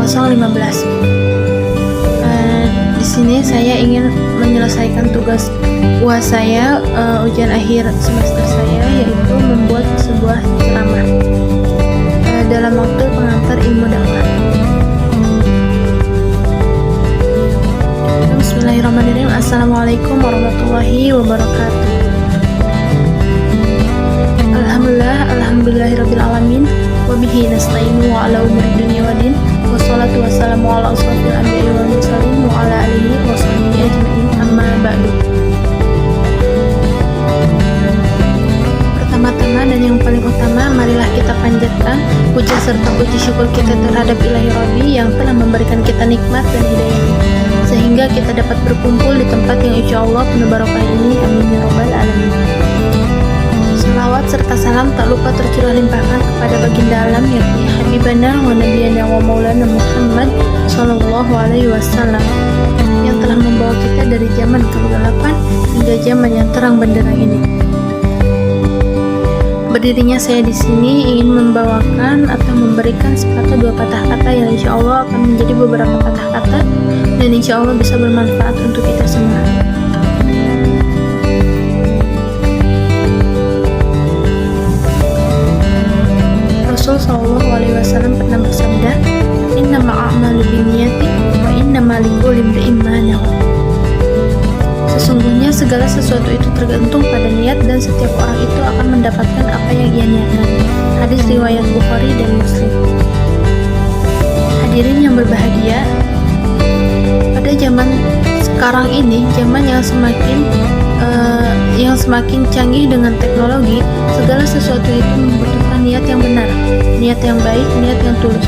015. Di sini saya ingin menyelesaikan tugas UAS saya, ujian akhir semester saya, yaitu membuat sebuah ceramah dalam waktu pengantar ilmu dakwah. Bismillahirrahmanirrahim. Assalamualaikum warahmatullahi wabarakatuh. Alhamdulillahirabbil alamin wa bihi nasta'inu wa ala umuri dunya waddin wassalatu wassalamu ala asrofil anbiya'i wal mursalin wa ala alihi wa sahbihi ajma'in, amma ba'du. Pertama-tama dan yang paling utama, marilah kita panjatkan puja serta puji syukur kita terhadap Ilahi Rabbi yang telah memberikan kita nikmat dan hidayah sehingga kita dapat berkumpul di tempat yang insyaallah penuh barokah ini. Amin ya rabbal alamin. Salawat serta salam tak lupa tercurah limpahkan kepada baginda alam yakni Habibana wa Nabiyana wa Maulana Muhammad Sallallahu Alaihi Wasallam yang telah membawa kita dari zaman kegelapan hingga zaman yang terang benderang ini. Berdirinya saya di sini ingin membawakan atau memberikan sepatah dua patah kata yang insya Allah akan menjadi beberapa patah kata dan insya Allah bisa bermanfaat untuk kita semua. Rasul Shallallahu Alaihi Wasallam pernah bersabda, "Innamal a'malu binniyati wa innamal likulli imri'in ma nawa." Sesungguhnya segala sesuatu itu tergantung pada niat dan setiap orang itu akan mendapatkan apa yang ia niatkan. Hadis riwayat Bukhari dan Muslim. Hadirin yang berbahagia, pada zaman sekarang ini, zaman yang semakin canggih dengan teknologi, segala sesuatu itu membutuhkan niat yang benar, niat yang baik, niat yang tulus.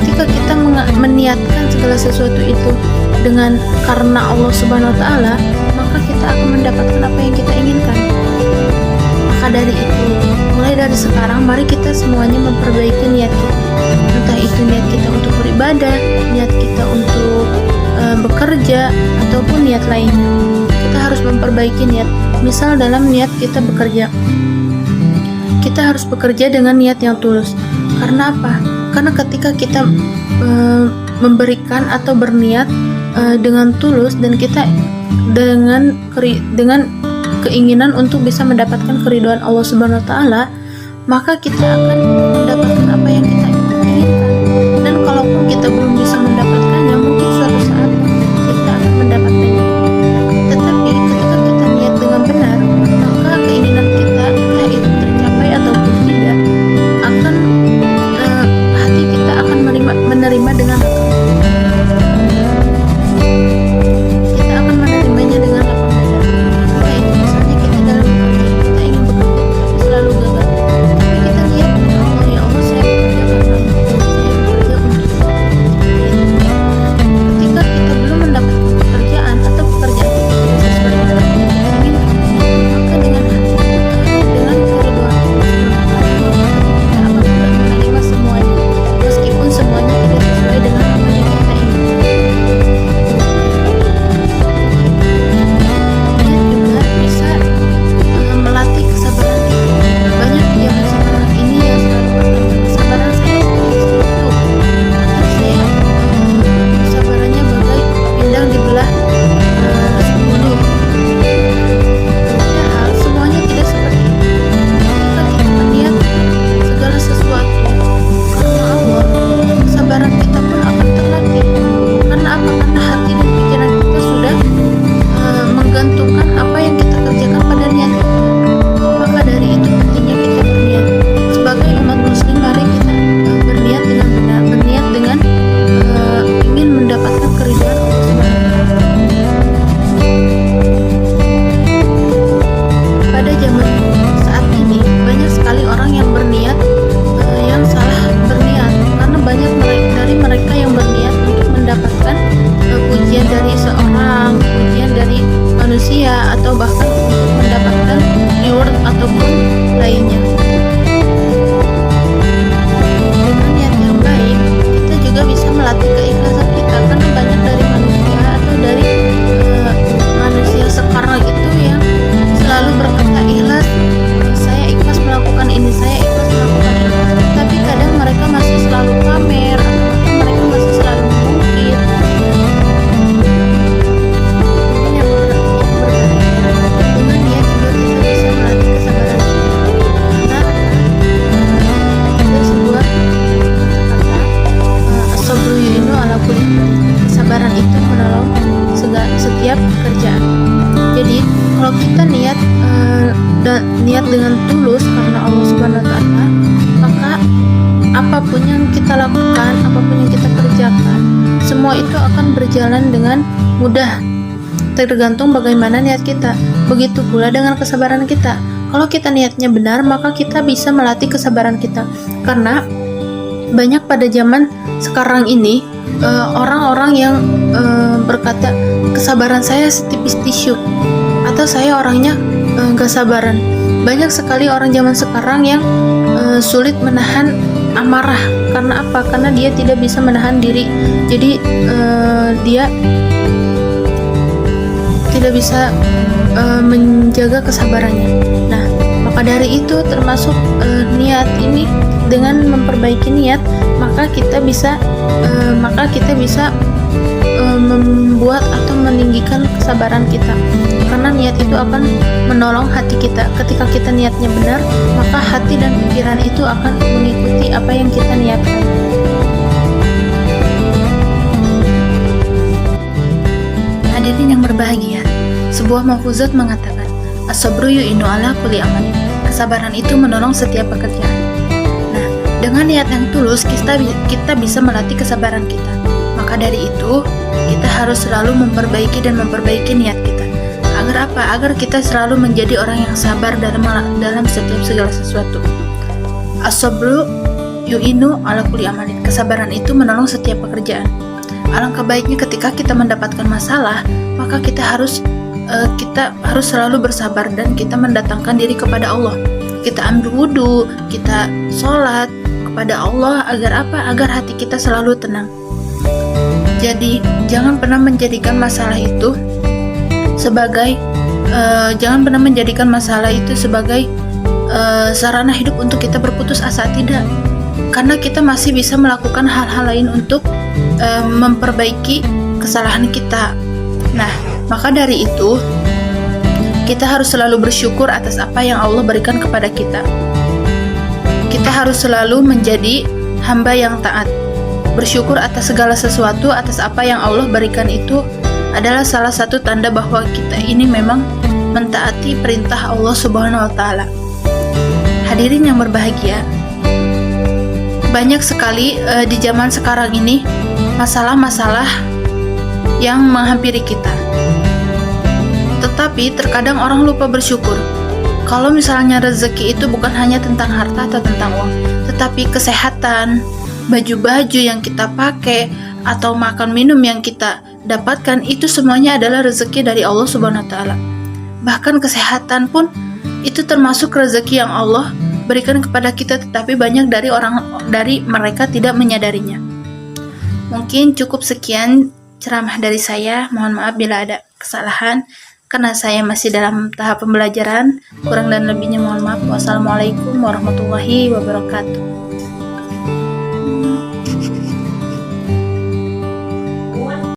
Ketika kita meniatkan segala sesuatu itu dengan karena Allah Subhanahu wa taala, maka kita akan mendapatkan apa yang kita inginkan. Maka dari itu, mulai dari sekarang mari kita semuanya memperbaiki niat kita. Entah itu niat kita untuk beribadah, niat kita untuk bekerja ataupun niat lainnya. Kita harus memperbaiki niat. Misal dalam niat kita bekerja, kita harus bekerja dengan niat yang tulus. Karena apa? Karena ketika kita memberikan atau berniat dengan tulus dan kita dengan keinginan untuk bisa mendapatkan keridhaan Allah Subhanahu wa taala, maka kita akan mendapatkan apa yang kita inginkan. Dan kalaupun kita belum bisa mendapatkannya, mungkin suatu saat kita akan mendapatkannya. Tetapi ketika kita niat dengan benar, maka keinginan kita, entah itu tercapai ataupun tidak, akan hati kita akan menerima dengan kita akan menerimanya dengan lapang dada. Entah itu misalnya kita dalam bekerja, kita ingin bekerja tapi selalu gagal, tapi kita lihat Allah, ya Allah apapun yang kita lakukan, apapun yang kita kerjakan, semua itu akan berjalan dengan mudah, tergantung bagaimana niat kita. Begitu pula dengan kesabaran kita. Kalau kita niatnya benar, maka kita bisa melatih kesabaran kita. Karena banyak pada zaman sekarang ini orang-orang yang berkata kesabaran saya setipis tisu, atau saya orangnya gak sabaran. Banyak sekali orang zaman sekarang yang sulit menahan amarah. Karena apa? Karena dia tidak bisa menahan diri. Jadi dia tidak bisa menjaga kesabarannya. Nah, maka dari itu termasuk niat ini, dengan memperbaiki niat, maka kita bisa membuat atau meninggikan kesabaran kita. Karena niat itu akan menolong hati kita. Ketika kita niatnya benar, maka hati dan pikiran itu akan mengikuti apa yang kita niatkan. Hadirin yang berbahagia, sebuah mahfuzat mengatakan, as-sabru yu'inu ala kulli amalin. Kesabaran itu menolong setiap pekerjaan. Nah, dengan niat yang tulus, kita bisa melatih kesabaran kita. Maka dari itu, kita harus selalu memperbaiki niat kita. Agar apa? Agar kita selalu menjadi orang yang sabar dalam setiap segala sesuatu. As-sabru yu'inu ala kulli amalin. Kesabaran itu menolong setiap pekerjaan. Alangkah baiknya ketika kita mendapatkan masalah, maka kita harus selalu bersabar dan kita mendatangkan diri kepada Allah. Kita ambil wudhu, kita sholat kepada Allah. Agar apa? Agar hati kita selalu tenang. Jadi jangan pernah menjadikan masalah itu sebagai sarana hidup untuk kita berputus asa. Tidak, karena kita masih bisa melakukan hal-hal lain untuk memperbaiki kesalahan kita. Nah, maka dari itu kita harus selalu bersyukur atas apa yang Allah berikan kepada kita. Kita harus selalu menjadi hamba yang taat. Bersyukur atas segala sesuatu, atas apa yang Allah berikan itu adalah salah satu tanda bahwa kita ini memang mentaati perintah Allah Subhanahu wa Ta'ala. Hadirin yang berbahagia, banyak sekali di zaman sekarang ini masalah-masalah yang menghampiri kita. Tetapi terkadang orang lupa bersyukur. Kalau misalnya rezeki itu bukan hanya tentang harta atau tentang uang, tetapi kesehatan, baju-baju yang kita pakai, atau makan minum yang kita dapatkan, itu semuanya adalah rezeki dari Allah Subhanahu wa Ta'ala. Bahkan kesehatan pun itu termasuk rezeki yang Allah berikan kepada kita, tetapi banyak dari mereka tidak menyadarinya. Mungkin cukup sekian ceramah dari saya. Mohon maaf bila ada kesalahan, karena saya masih dalam tahap pembelajaran. Kurang dan lebihnya mohon maaf. Wassalamualaikum warahmatullahi wabarakatuh.